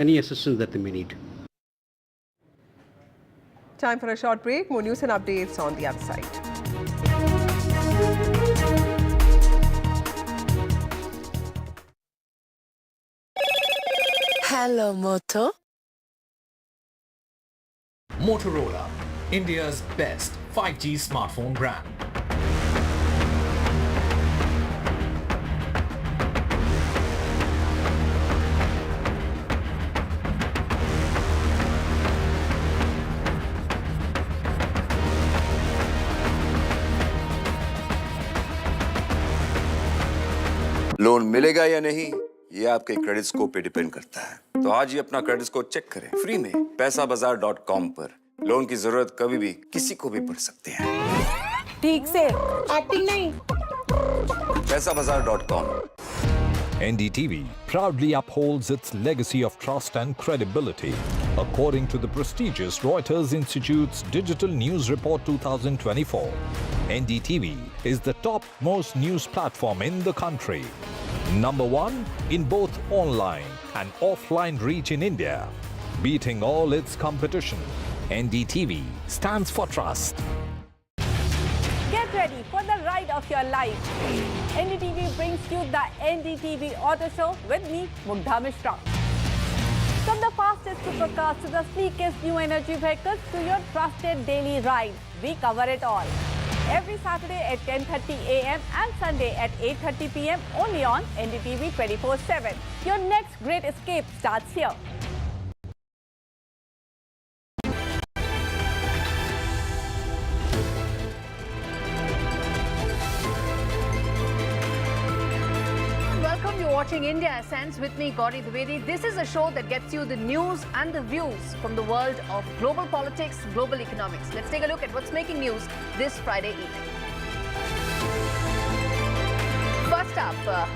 any assistance that they may need. Time for a short break. More news and updates on the other side. Hello, Moto. Motorola, India's best 5G smartphone brand. Loan मिलेगा या नहीं ये आपके credit score पे depend करता है। तो आज ही अपना क्रेडिट स्कोर चेक करें फ्री में पैसाबाजार.com पर। लोन की जरूरत कभी भी किसी को भी पड़ सकती है। ठीक से एक्टिंग नहीं। पैसाबाजार.com। NDTV proudly upholds its legacy of trust and credibility. According to the prestigious Reuters Institute's Digital News Report 2024, NDTV is the top-most news platform in the country. Number one in both online and offline reach in India. Beating all its competition, NDTV stands for trust. Get ready for the ride of your life. NDTV brings you the NDTV Auto Show with me, Mugdha Mishra. From the fastest supercars to the sleekest new energy vehicles to your trusted daily ride, we cover it all. Every Saturday at 10:30 a.m. and Sunday at 8:30 p.m. only on NDTV 24/7. Your next great escape starts here. Watching India Essence with me, Gauri Dwivedi. This is a show that gets you the news and the views from the world of global politics, global economics. Let's take a look at what's making news this Friday evening. First up,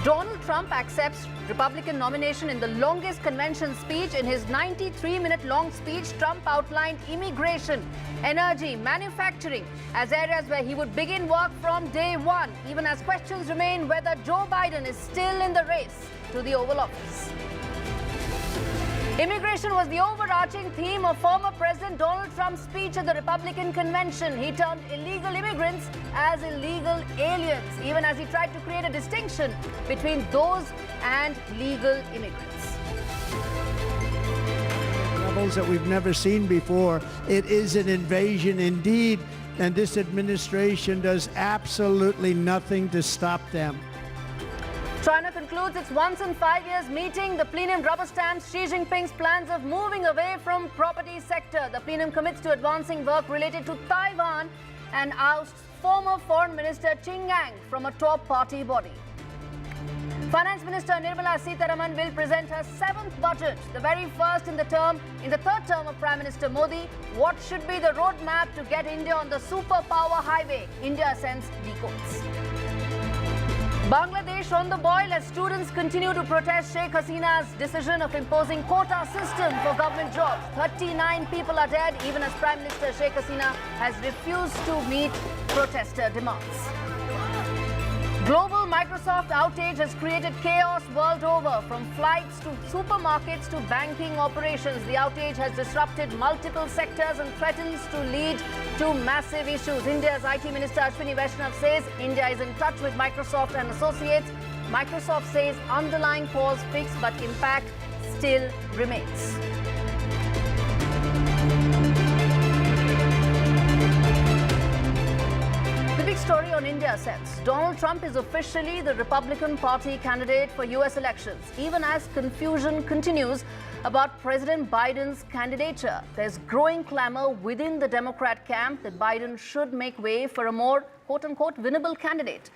Donald Trump accepts Republican nomination. In the longest convention speech, in his 93-minute-long speech, Trump outlined immigration, energy, manufacturing as areas where he would begin work from day one, even as questions remain whether Joe Biden is still in the race to the Oval Office. Immigration was the overarching theme of former President Donald Trump's speech at the Republican convention. He termed illegal immigrants as illegal aliens, even as he tried to create a distinction between those and legal immigrants. Levels that we've never seen before. It is an invasion indeed, and this administration does absolutely nothing to stop them. China concludes its once in 5 years meeting. The plenum rubber stamps Xi Jinping's plans of moving away from property sector. The plenum commits to advancing work related to Taiwan and ousts former Foreign Minister Qin Gang from a top party body. Finance Minister Nirmala Sitharaman will present her 7th budget, the very first in the third term of Prime Minister Modi. What should be the roadmap to get India on the superpower highway? India Sense decodes. Bangladesh on the boil as students continue to protest Sheikh Hasina's decision of imposing quota system for government jobs. 39 people are dead, even as Prime Minister Sheikh Hasina has refused to meet protester demands. Global Microsoft outage has created chaos world over, from flights to supermarkets to banking operations. The outage has disrupted multiple sectors and threatens to lead to massive issues. India's IT Minister Ashwini Vaishnav says India is in touch with Microsoft and associates. Microsoft says underlying cause fixed, but impact still remains. The big story on India Sense. Donald Trump is officially the Republican Party candidate for US elections. Even as confusion continues about President Biden's candidature, there's growing clamor within the Democrat camp that Biden should make way for a more quote-unquote winnable candidate.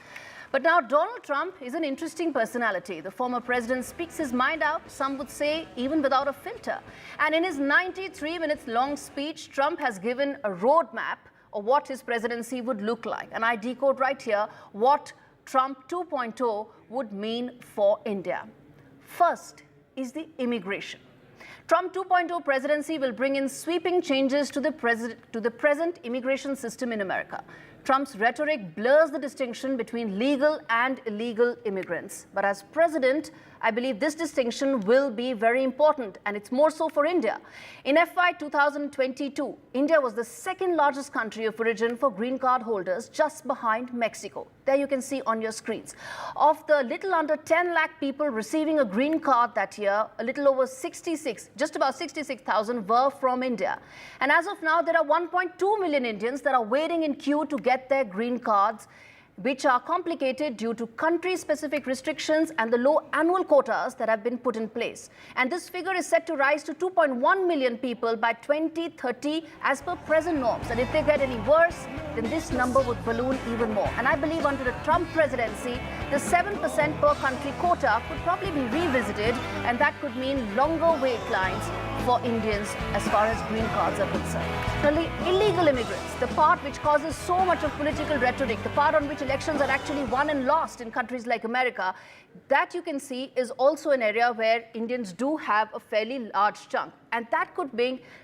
But now Donald Trump is an interesting personality. The former president speaks his mind out, some would say even without a filter. And in his 93 minutes long speech, Trump has given a roadmap of what his presidency would look like. And I decode right here what Trump 2.0 would mean for India. First is the immigration. Trump 2.0 presidency will bring in sweeping changes to the present immigration system in America. Trump's rhetoric blurs the distinction between legal and illegal immigrants. But as president, I believe this distinction will be very important, and it's more so for India. In FY 2022, India was the second largest country of origin for green card holders, just behind Mexico. There you can see on your screens. Of the little under 10 lakh people receiving a green card that year, a little over 66, just about 66,000 were from India. And as of now, there are 1.2 million Indians that are waiting in queue to get their green cards, which are complicated due to country-specific restrictions and the low annual quotas that have been put in place. And this figure is set to rise to 2.1 million people by 2030 as per present norms. And if they get any worse, then this number would balloon even more. And I believe under the Trump presidency, the 7% per country quota could probably be revisited, and that could mean longer wait lines for Indians as far as green cards are concerned. Finally, illegal immigrants, the part which causes so much of political rhetoric, the part on which elections are actually won and lost in countries like America, that you can see is also an area where Indians do have a fairly large chunk. And that could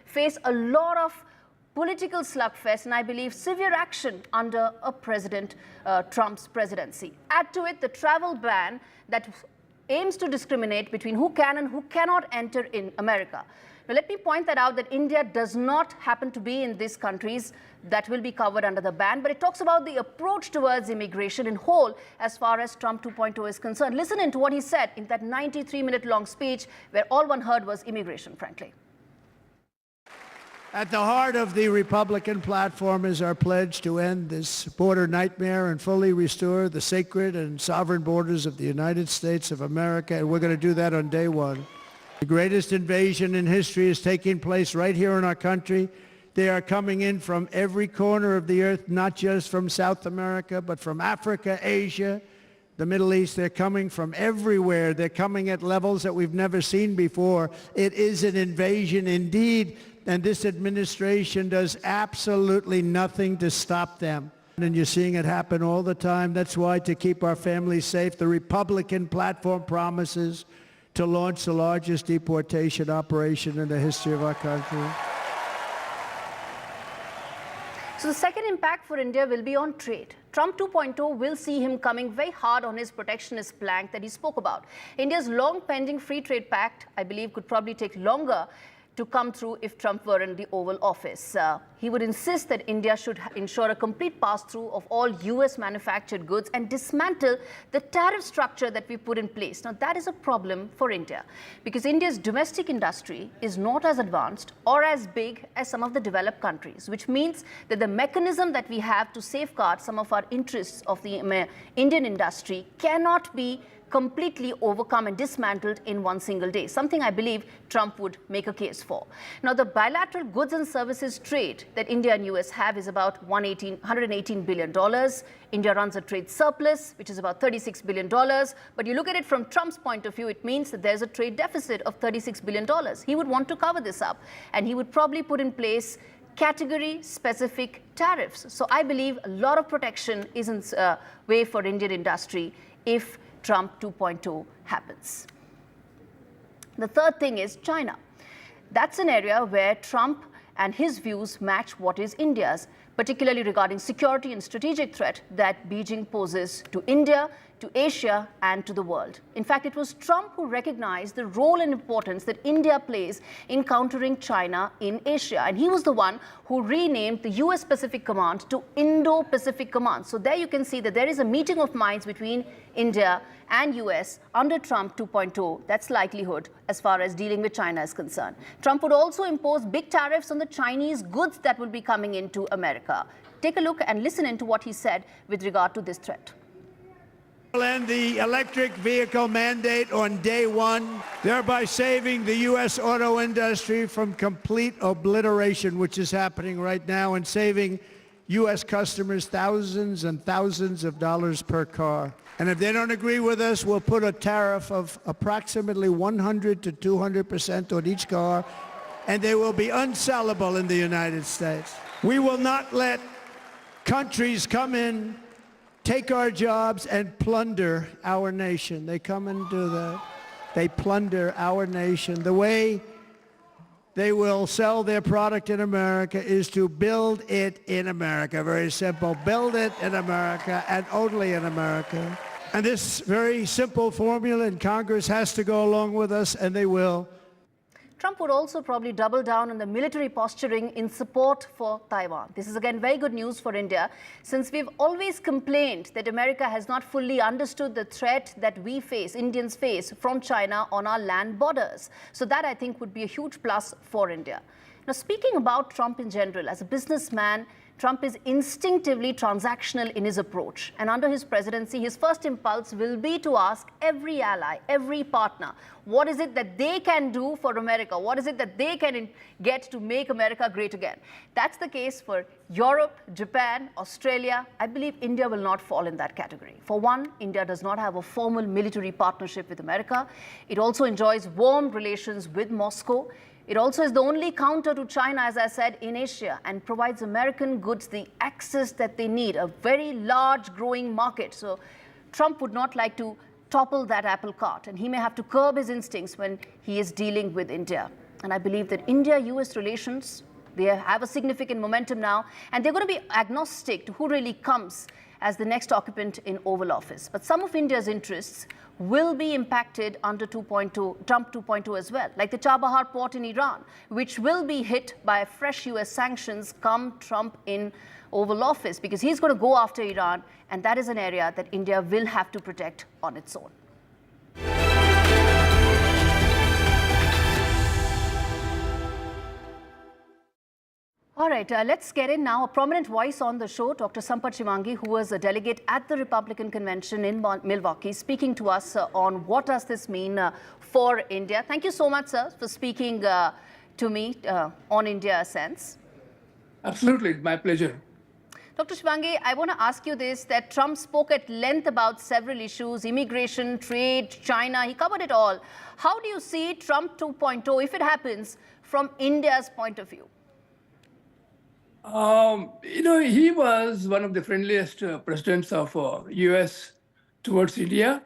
face a lot of political slugfest and I believe severe action under a President Trump's presidency. Add to it the travel ban that aims to discriminate between who can and who cannot enter in America. Now, let me point that out that India does not happen to be in these countries that will be covered under the ban, but it talks about the approach towards immigration in whole as far as Trump 2.0 is concerned. Listen in to what he said in that 93-minute long speech where all one heard was immigration, frankly. At the heart of the Republican platform is our pledge to end this border nightmare and fully restore the sacred and sovereign borders of the United States of America, and we're going to do that on day one. The greatest invasion in history is taking place right here in our country. They are coming in from every corner of the earth, not just from South America, but from Africa, Asia, the Middle East. They're coming from everywhere. They're coming at levels that we've never seen before. It is an invasion indeed, and this administration does absolutely nothing to stop them. And you're seeing it happen all the time. That's why, to keep our families safe, the Republican platform promises to launch the largest deportation operation in the history of our country. So the second impact for India will be on trade. Trump 2.0 will see him coming very hard on his protectionist plank that he spoke about. India's long pending free trade pact, I believe, could probably take longer to come through if Trump were in the Oval Office. He would insist that India should ensure a complete pass-through of all US manufactured goods and dismantle the tariff structure that we put in place. Now, that is a problem for India because India's domestic industry is not as advanced or as big as some of the developed countries, which means that the mechanism that we have to safeguard some of our interests of the Indian industry cannot be completely overcome and dismantled in one single day, something I believe Trump would make a case for. Now, the bilateral goods and services trade that India and US have is about $118 billion. India runs a trade surplus, which is about $36 billion. But you look at it from Trump's point of view, it means that there's a trade deficit of $36 billion. He would want to cover this up, and he would probably put in place category-specific tariffs. So I believe a lot of protection is in way for Indian industry if Trump 2.0 happens. The third thing is China. That's an area where Trump and his views match what is India's, particularly regarding security and strategic threat that Beijing poses to India, to Asia, and to the world. In fact, it was Trump who recognized the role and importance that India plays in countering China in Asia. And he was the one who renamed the US Pacific Command to Indo-Pacific Command. So there you can see that there is a meeting of minds between India and US under Trump 2.0. That's likelihood as far as dealing with China is concerned. Trump would also impose big tariffs on the Chinese goods that will be coming into America. Take a look and listen into what he said with regard to this threat. We'll end the electric vehicle mandate on day one, thereby saving the U.S. auto industry from complete obliteration, which is happening right now, and saving U.S. customers thousands and thousands of dollars per car. And if they don't agree with us, we'll put a tariff of approximately 100 to 200% on each car, and they will be unsellable in the United States. We will not let countries come in, take our jobs, and plunder our nation. They come and do that. They plunder our nation. The way they will sell their product in America is to build it in America. Very simple. Build it in America and only in America. And this very simple formula in Congress has to go along with us, and they will. Trump would also probably double down on the military posturing in support for Taiwan. This is again very good news for India, since we've always complained that America has not fully understood the threat that we face, Indians face, from China on our land borders. So that, I think, would be a huge plus for India. Now, speaking about Trump in general, as a businessman, Trump is instinctively transactional in his approach. And under his presidency, his first impulse will be to ask every ally, every partner, what is it that they can do for America? What is it that they can get to make America great again? That's the case for Europe, Japan, Australia. I believe India will not fall in that category. For one, India does not have a formal military partnership with America. It also enjoys warm relations with Moscow. It also is the only counter to China, as I said, in Asia, and provides American goods the access that they need, a very large growing market. So Trump would not like to topple that apple cart, and he may have to curb his instincts when he is dealing with India. And I believe that India-US relations, they have a significant momentum now, and they're going to be agnostic to who really comes as the next occupant in Oval Office. But some of India's interests will be impacted under Trump 2.0 as well, like the Chabahar port in Iran, which will be hit by fresh US sanctions come Trump in Oval Office, because he's going to go after Iran, and that is an area that India will have to protect on its own. All right, let's get in now. A prominent voice on the show, Dr. Sampath Shivangi, who was a delegate at the Republican convention in Milwaukee, speaking to us on what does this mean for India. Thank you so much, sir, for speaking to me on India Sense. Absolutely, my pleasure. Dr. Shivangi, I want to ask you this, that Trump spoke at length about several issues, immigration, trade, China. He covered it all. How do you see Trump 2.0, if it happens, from India's point of view? He was one of the friendliest presidents of U.S. towards India,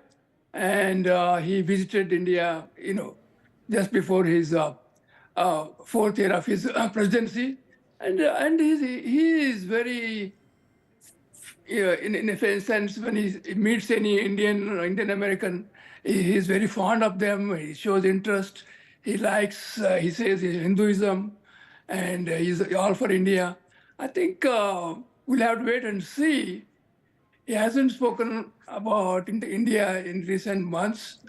and he visited India, just before his fourth year of his presidency, and he is very, in a sense, when he meets any Indian American, he is very fond of them. He shows interest. He likes, he says, Hinduism, and he's all for India. I think we'll have to wait and see. He hasn't spoken about India in recent months.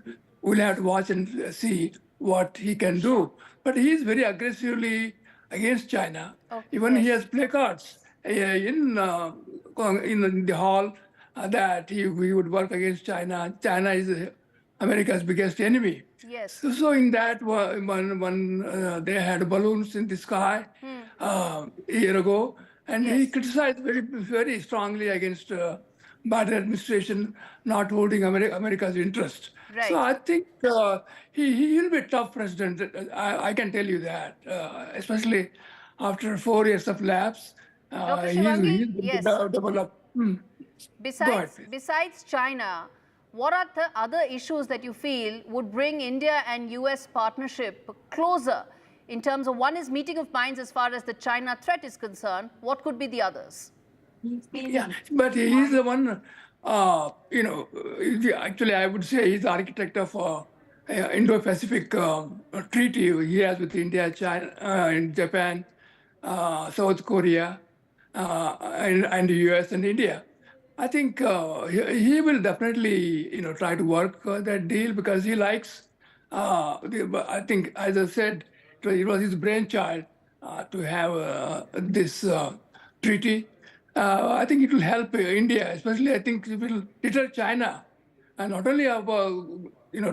We'll have to watch and see what he can do. But he's very aggressively against China. Even he has placards in the hall that he would work against China. China is America's biggest enemy. Yes. So in that one, they had balloons in the sky a year ago, and he criticized very, very strongly against Biden administration not holding America's interest. Right. So I think he'll be a tough president. I can tell you that, especially after 4 years of lapse. Dr. Shivangi, yes. Develop. Besides China, what are the other issues that you feel would bring India and US partnership closer in terms of, one is meeting of minds as far as the China threat is concerned? What could be the others? Yeah, but he's the one, actually I would say he's the architect of Indo-Pacific treaty he has with India, China, and Japan, South Korea, and the US and India. I think he will definitely, try to work that deal because he likes, I think, as I said, it was his brainchild to have this treaty. I think it will help India, especially I think it will deter China, and not only about,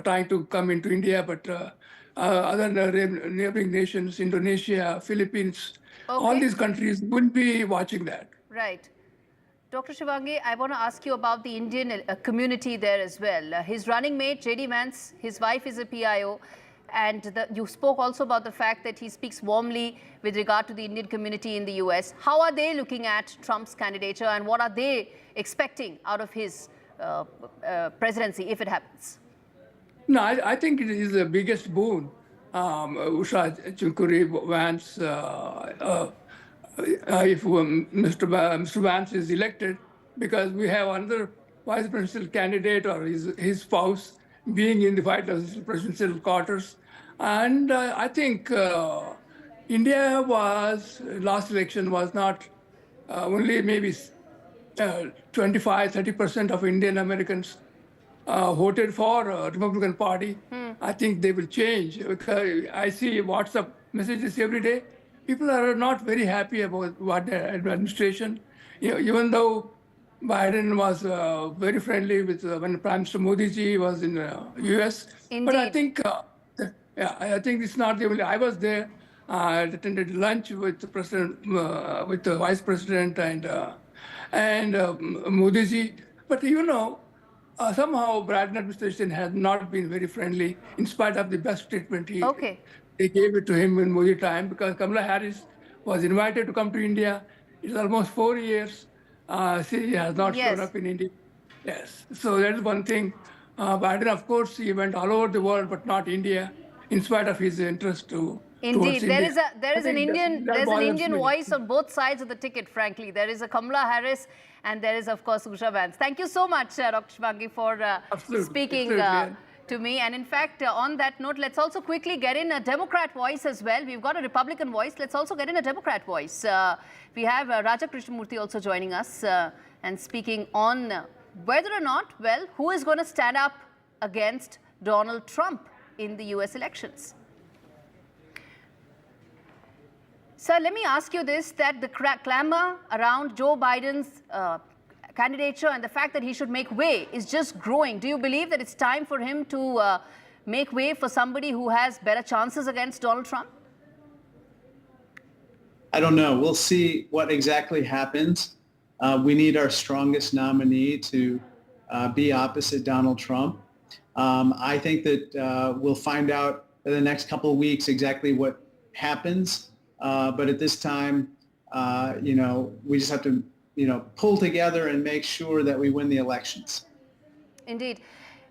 trying to come into India, but other neighboring nations, Indonesia, Philippines, all these countries will be watching that. Right. Dr. Shivangi, I want to ask you about the Indian community there as well. His running mate, J.D. Vance, his wife is a PIO, and you spoke also about the fact that he speaks warmly with regard to the Indian community in the US. How are they looking at Trump's candidature, and what are they expecting out of his presidency if it happens? No, I think it is the biggest boon. Usha Chinkuri, Vance, if Mr. Vance is elected, because we have another vice presidential candidate or his spouse being in the White House presidential quarters. And I think India was, last election was not only maybe 25-30% of Indian Americans voted for Republican Party. I think they will change because I see WhatsApp messages every day. People are not very happy about what the administration, even though Biden was very friendly with when Prime Minister Modi ji was in U.S. Indeed. But I think, I think it's not the only. I was there. I attended lunch with the president, with the vice president, and Modi ji. But somehow Biden administration has not been very friendly, in spite of the best treatment they gave it to him in Modi time, because Kamala Harris was invited to come to India. It's almost 4 years. She has not shown up in India. Yes, so that is one thing. Biden, of course, he went all over the world, but not India, in spite of his interest to. Indeed, there is an Indian voice on both sides of the ticket. Frankly, there is a Kamala Harris, and there is, of course, Usha Vance. Thank you so much, Dr. Shvangi, for speaking to me. And in fact, on that note, let's also quickly get in a Democrat voice as well. We've got a Republican voice. Let's also get in a Democrat voice. We have Raja Krishnamurthy also joining us and speaking on whether or not, well, who is going to stand up against Donald Trump in the US elections. Sir, let me ask you this, that the clamor around Joe Biden's candidature and the fact that he should make way is just growing. Do you believe that it's time for him to make way for somebody who has better chances against Donald Trump? I don't know. We'll see what exactly happens. We need our strongest nominee to be opposite Donald Trump. I think that we'll find out in the next couple of weeks exactly what happens. But at this time, we just have to, pull together and make sure that we win the elections. Indeed.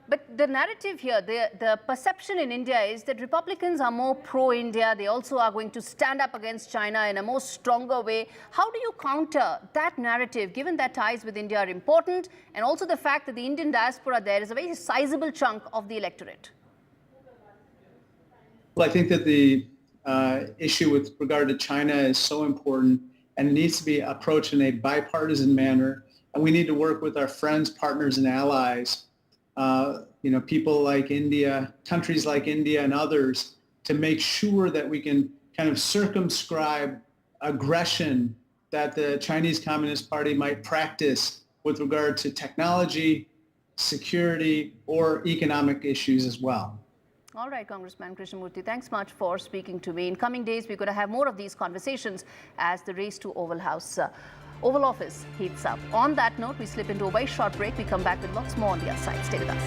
But the narrative here, the perception in India is that Republicans are more pro-India. They also are going to stand up against China in a more stronger way. How do you counter that narrative, given that ties with India are important, and also the fact that the Indian diaspora there is a very sizable chunk of the electorate? Well, I think that the issue with regard to China is so important, and it needs to be approached in a bipartisan manner. And we need to work with our friends, partners, and allies, people like India, countries like India and others, to make sure that we can kind of circumscribe aggression that the Chinese Communist Party might practice with regard to technology, security, or economic issues as well. All right, Congressman Krishnamurthy, thanks much for speaking to me. In coming days, we're going to have more of these conversations as the race to Oval Office heats up. On that note, we slip into a very short break. We come back with lots more on the other side. Stay with us.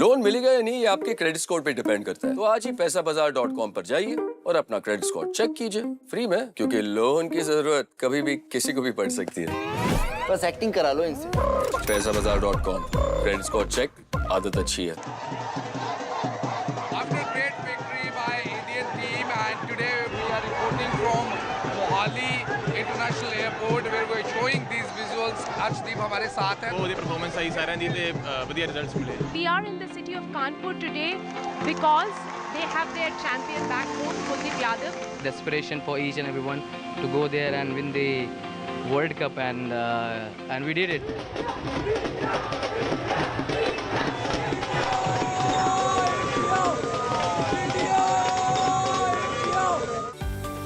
Loan मिलेगा या नहीं ये आपके credit score पे depend करता है। तो आज ही पैसाबाजार.com पर जाइए और अपना क्रेडिट स्कोर चेक कीजिए फ्री में, क्योंकि लोन की जरूरत कभी भी किसी को भी पड़ सकती है। बस एक्टिंग करा लो इनसे। पैसाबाजार.com, क्रेडिट स्कोर चेक, आदत अच्छी है। After great victory by Indian team, and today we are reporting from Mohali International Airport where we are showing these visuals. Arshdeep हमारे साथ हैं। बहुत परफॉर्मेंस आई सारे दी थे बढ़िया रिजल्ट्स मिले। We are in the city of Kanpur today because they have their champion back home, Kuldeep Yadav. Desperation for each and everyone to go there and win the World Cup, and we did it.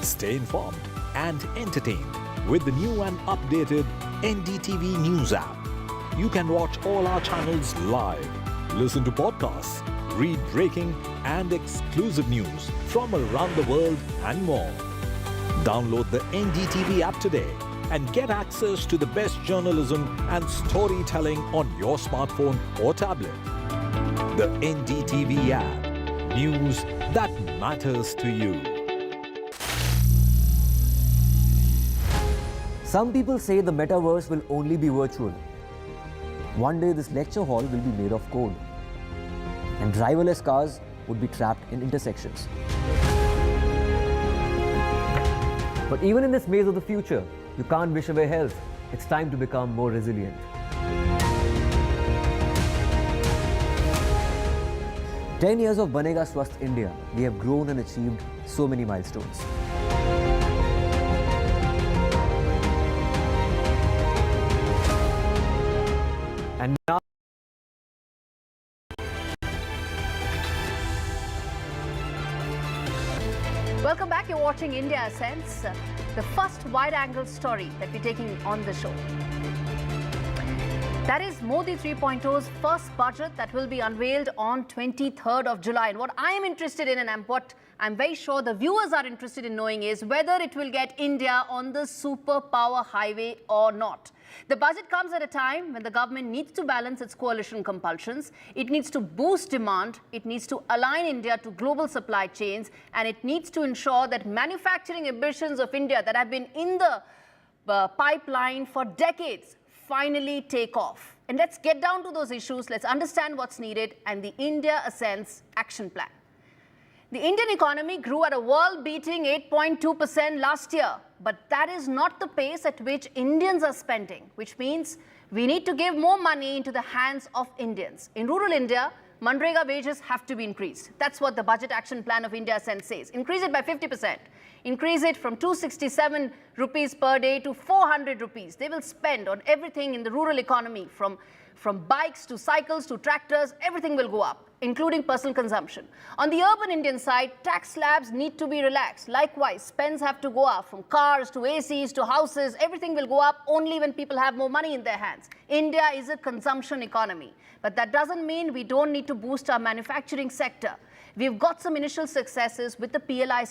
Stay informed and entertained with the new and updated NDTV News app. You can watch all our channels live, listen to podcasts, read breaking and exclusive news from around the world and more. Download the NDTV app today and get access to the best journalism and storytelling on your smartphone or tablet. The NDTV app. News that matters to you. Some people say the metaverse will only be virtual. One day this lecture hall will be made of code, and driverless cars would be trapped in intersections. But even in this maze of the future, you can't wish away health. It's time to become more resilient. "10 years of Banega Swasth India, we have grown and achieved so many milestones. And now, Welcome back. You're watching India Ascends, the first wide-angle story that we're taking on the show. That is Modi 3.0's first budget that will be unveiled on 23rd of July. And what I am interested in, and what I'm very sure the viewers are interested in knowing, is whether it will get India on the superpower highway or not. The budget comes at a time when the government needs to balance its coalition compulsions. It needs to boost demand. It needs to align India to global supply chains. And it needs to ensure that manufacturing ambitions of India that have been in the pipeline for decades finally take off. And let's get down to those issues. Let's understand what's needed and the India Ascends action plan. The Indian economy grew at a world-beating 8.2% last year, but that is not the pace at which Indians are spending, which means we need to give more money into the hands of Indians. In rural India, Manrega wages have to be increased. That's what the budget action plan of India Ascends says. Increase it by 50%. Increase it from 267 rupees per day to 400 rupees. They will spend on everything in the rural economy, from bikes to cycles to tractors. Everything will go up, including personal consumption. On the urban Indian side, tax slabs need to be relaxed. Likewise, spends have to go up, from cars to ACs to houses. Everything will go up only when people have more money in their hands. India is a consumption economy, but that doesn't mean we don't need to boost our manufacturing sector. We've got some initial successes with the PLI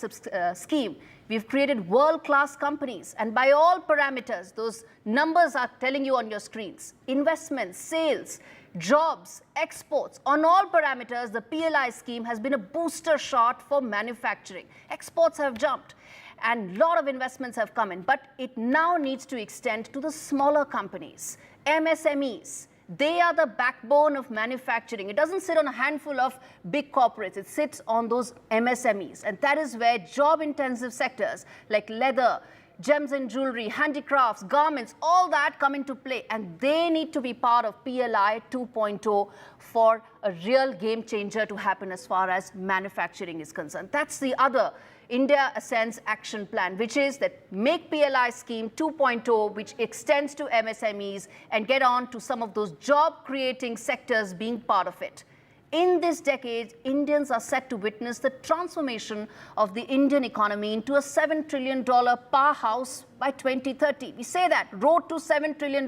scheme. We've created world-class companies, and by all parameters, those numbers are telling you on your screens. Investments, sales, jobs, exports, on all parameters, the PLI scheme has been a booster shot for manufacturing. Exports have jumped, and a lot of investments have come in, but it now needs to extend to the smaller companies, MSMEs. They are the backbone of manufacturing. It doesn't sit on a handful of big corporates. It sits on those MSMEs. And that is where job-intensive sectors like leather, gems and jewelry, handicrafts, garments, all that come into play. And they need to be part of PLI 2.0 for a real game changer to happen as far as manufacturing is concerned. That's the other India Ascends action plan, which is that make PLI scheme 2.0, which extends to MSMEs and get on to some of those job-creating sectors being part of it. In this decade, Indians are set to witness the transformation of the Indian economy into a $7 trillion powerhouse by 2030. We say that, road to $7 trillion.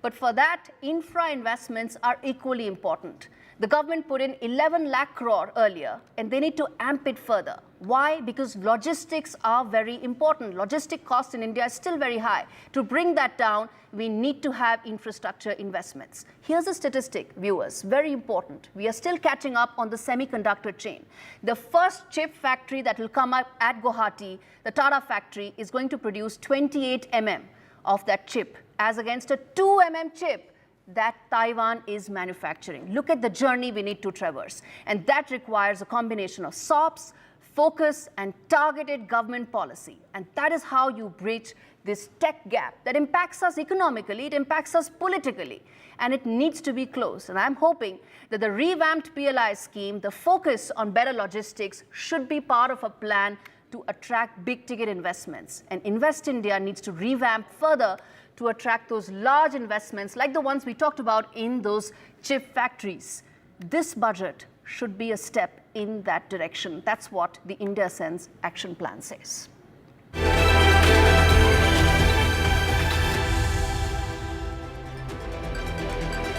But for that, infra investments are equally important. The government put in 11 lakh crore earlier, and they need to amp it further. Why? Because logistics are very important. Logistic costs in India is still very high. To bring that down, we need to have infrastructure investments. Here's a statistic, viewers, very important. We are still catching up on the semiconductor chain. The first chip factory that will come up at Guwahati, the Tata factory, is going to produce 28 mm of that chip, as against a 2 mm chip that Taiwan is manufacturing. Look at the journey we need to traverse. And that requires a combination of SOPs, focus, and targeted government policy. And that is how you bridge this tech gap that impacts us economically, it impacts us politically, and it needs to be closed. And I'm hoping that the revamped PLI scheme, the focus on better logistics, should be part of a plan to attract big-ticket investments. And Invest India needs to revamp further to attract those large investments like the ones we talked about in those chip factories. This budget should be a step in that direction. That's what the India Ascends action plan says.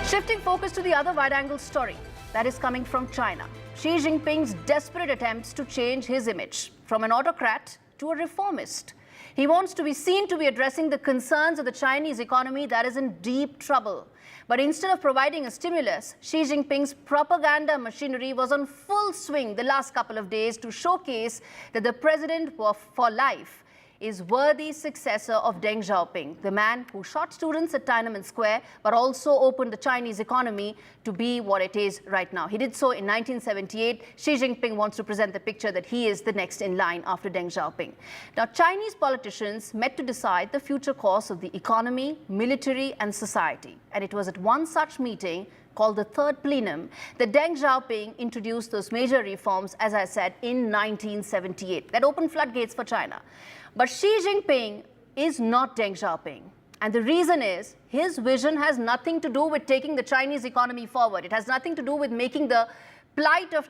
Shifting focus to the other wide-angle story that is coming from China. Xi Jinping's desperate attempts to change his image from an autocrat to a reformist. He wants to be seen to be addressing the concerns of the Chinese economy that is in deep trouble. But instead of providing a stimulus, Xi Jinping's propaganda machinery was on full swing the last couple of days to showcase that the president for life is worthy successor of Deng Xiaoping, the man who shot students at Tiananmen Square but also opened the Chinese economy to be what it is right now. He did so in 1978. Xi Jinping wants to present the picture that he is the next in line after Deng Xiaoping. Now, Chinese politicians met to decide the future course of the economy, military and society. And it was at one such meeting, called the Third Plenum, that Deng Xiaoping introduced those major reforms, as I said, in 1978, that opened floodgates for China. But Xi Jinping is not Deng Xiaoping. And the reason is his vision has nothing to do with taking the Chinese economy forward. It has nothing to do with making the plight of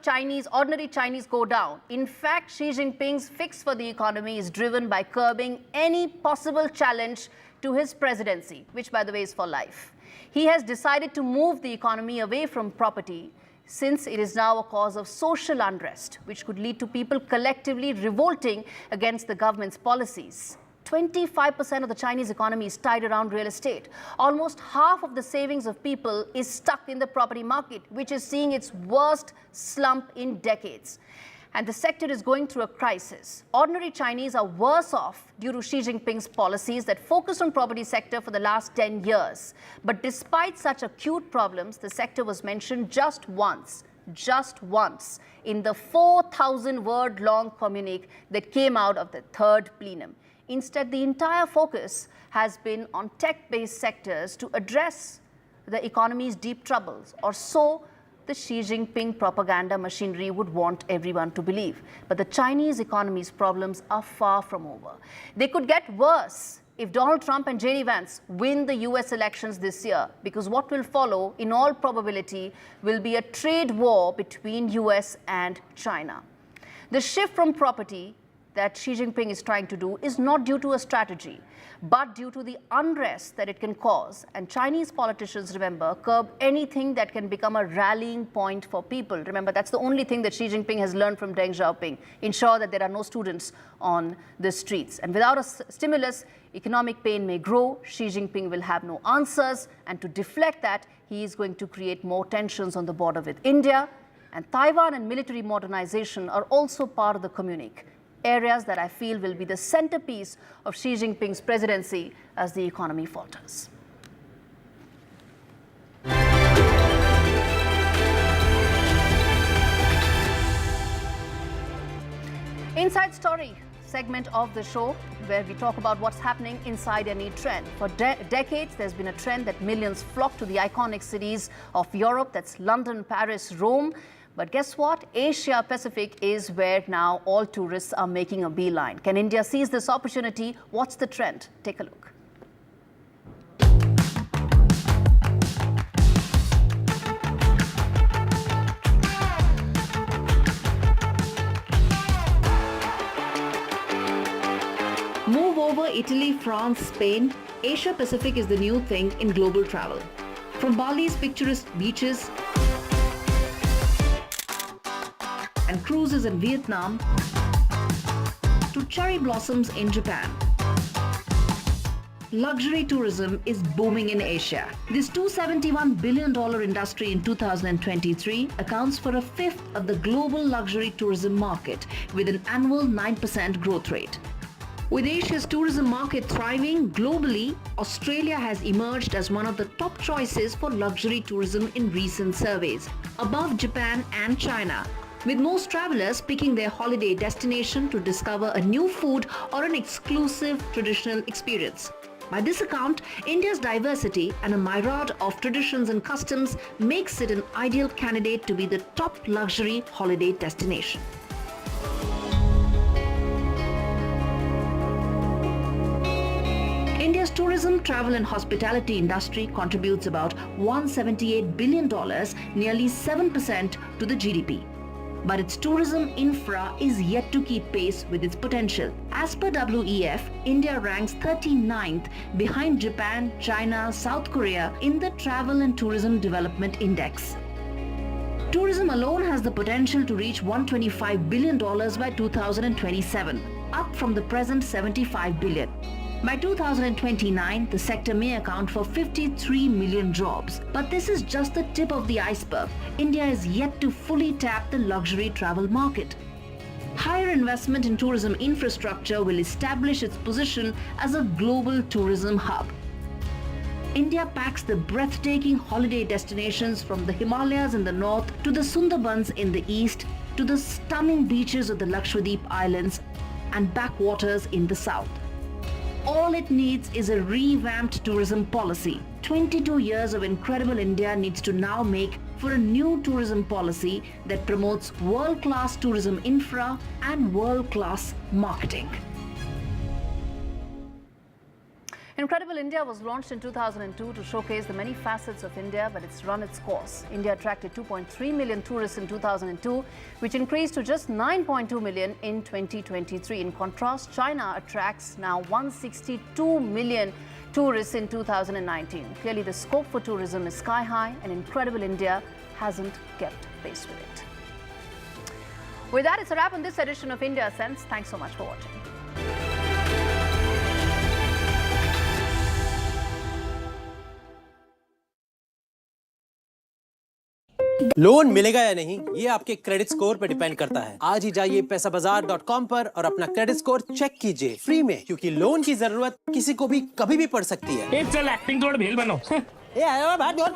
ordinary Chinese go down. In fact, Xi Jinping's fix for the economy is driven by curbing any possible challenge to his presidency, which, by the way, is for life. He has decided to move the economy away from property, since it is now a cause of social unrest, which could lead to people collectively revolting against the government's policies. 25% of the Chinese economy is tied around real estate. Almost half of the savings of people is stuck in the property market, which is seeing its worst slump in decades. And the sector is going through a crisis. Ordinary Chinese are worse off due to Xi Jinping's policies that focused on property sector for the last 10 years. But despite such acute problems, the sector was mentioned just once in the 4,000-word long communique that came out of the Third Plenum. Instead, the entire focus has been on tech-based sectors to address the economy's deep troubles, or so the Xi Jinping propaganda machinery would want everyone to believe. But the Chinese economy's problems are far from over. They could get worse if Donald Trump and JD Vance win the US elections this year, because what will follow, in all probability, will be a trade war between US and China. The shift from property that Xi Jinping is trying to do is not due to a strategy, but due to the unrest that it can cause. And Chinese politicians, remember, curb anything that can become a rallying point for people. Remember, that's the only thing that Xi Jinping has learned from Deng Xiaoping. Ensure that there are no students on the streets. And without a stimulus, economic pain may grow. Xi Jinping will have no answers. And to deflect that, he is going to create more tensions on the border with India. And Taiwan and military modernization are also part of the communique, areas that I feel will be the centerpiece of Xi Jinping's presidency as the economy falters. Inside Story segment of the show, where we talk about what's happening inside any trend. For decades, there's been a trend that millions flock to the iconic cities of Europe. That's London, Paris, Rome. But guess what? Asia Pacific is where now all tourists are making a beeline. Can India seize this opportunity? What's the trend? Take a look. Move over Italy, France, Spain. Asia Pacific is the new thing in global travel. From Bali's picturesque beaches and cruises in Vietnam to cherry blossoms in Japan. Luxury tourism is booming in Asia. This $271 billion industry in 2023 accounts for a fifth of the global luxury tourism market, with an annual 9% growth rate. With Asia's tourism market thriving globally, Australia has emerged as one of the top choices for luxury tourism in recent surveys, above Japan and China, with most travelers picking their holiday destination to discover a new food or an exclusive traditional experience. By this account, India's diversity and a myriad of traditions and customs makes it an ideal candidate to be the top luxury holiday destination. India's tourism, travel and hospitality industry contributes about $178 billion, nearly 7% to the GDP. But its tourism infra is yet to keep pace with its potential. As per WEF, India ranks 39th behind Japan, China, South Korea in the Travel and Tourism Development Index. Tourism alone has the potential to reach $125 billion by 2027, up from the present $75 billion. By 2029, the sector may account for 53 million jobs. But this is just the tip of the iceberg. India is yet to fully tap the luxury travel market. Higher investment in tourism infrastructure will establish its position as a global tourism hub. India packs the breathtaking holiday destinations from the Himalayas in the north to the Sundarbans in the east to the stunning beaches of the Lakshadweep Islands and backwaters in the south. All it needs is a revamped tourism policy. 22 years of incredible India needs to now make for a new tourism policy that promotes world-class tourism infra and world-class marketing. Incredible India was launched in 2002 to showcase the many facets of India, but it's run its course. India attracted 2.3 million tourists in 2002, which increased to just 9.2 million in 2023. In contrast, China attracts now 162 million tourists in 2019. Clearly, the scope for tourism is sky high, and Incredible India hasn't kept pace with it. With that, it's a wrap on this edition of India Sense. Thanks so much for watching. Loan मिलेगा या नहीं ये आपके credit score पर depend करता है। आज ही जाइए पैसाबाजार.com पर और अपना क्रेडिट स्कोर चेक कीजिए फ्री में, क्योंकि लोन की जरूरत किसी को भी कभी भी पड़ सकती है। चल एक्टिंग थोड़ा भेल बनो। ये आया बात बोल।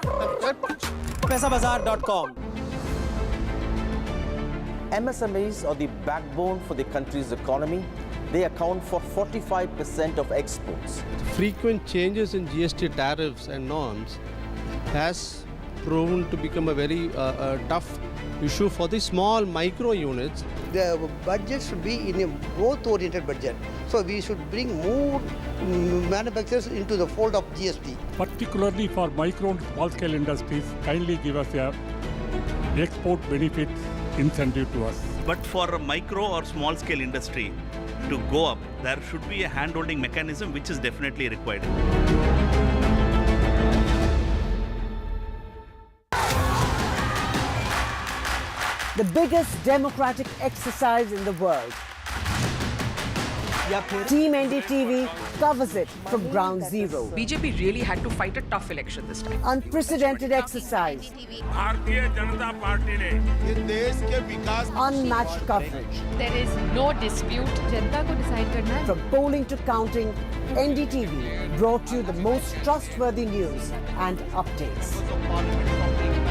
पैसाबाजार.com। MSMEs are the backbone for the country's economy. They account for 45% of exports. Frequent changes in GST tariffs and norms has proven to become a very tough issue for the small micro units. The budget should be in a growth-oriented budget. So we should bring more manufacturers into the fold of GST. Particularly for micro and small-scale industries, kindly give us a export benefit incentive to us. But for a micro or small-scale industry to go up, there should be a hand-holding mechanism which is definitely required. The biggest democratic exercise in the world. Team NDTV covers it from ground zero. BJP really had to fight a tough election this time. Unprecedented exercise. Unmatched coverage. There is no dispute. जनता को decide करना है. From polling to counting, NDTV brought you the most trustworthy news and updates.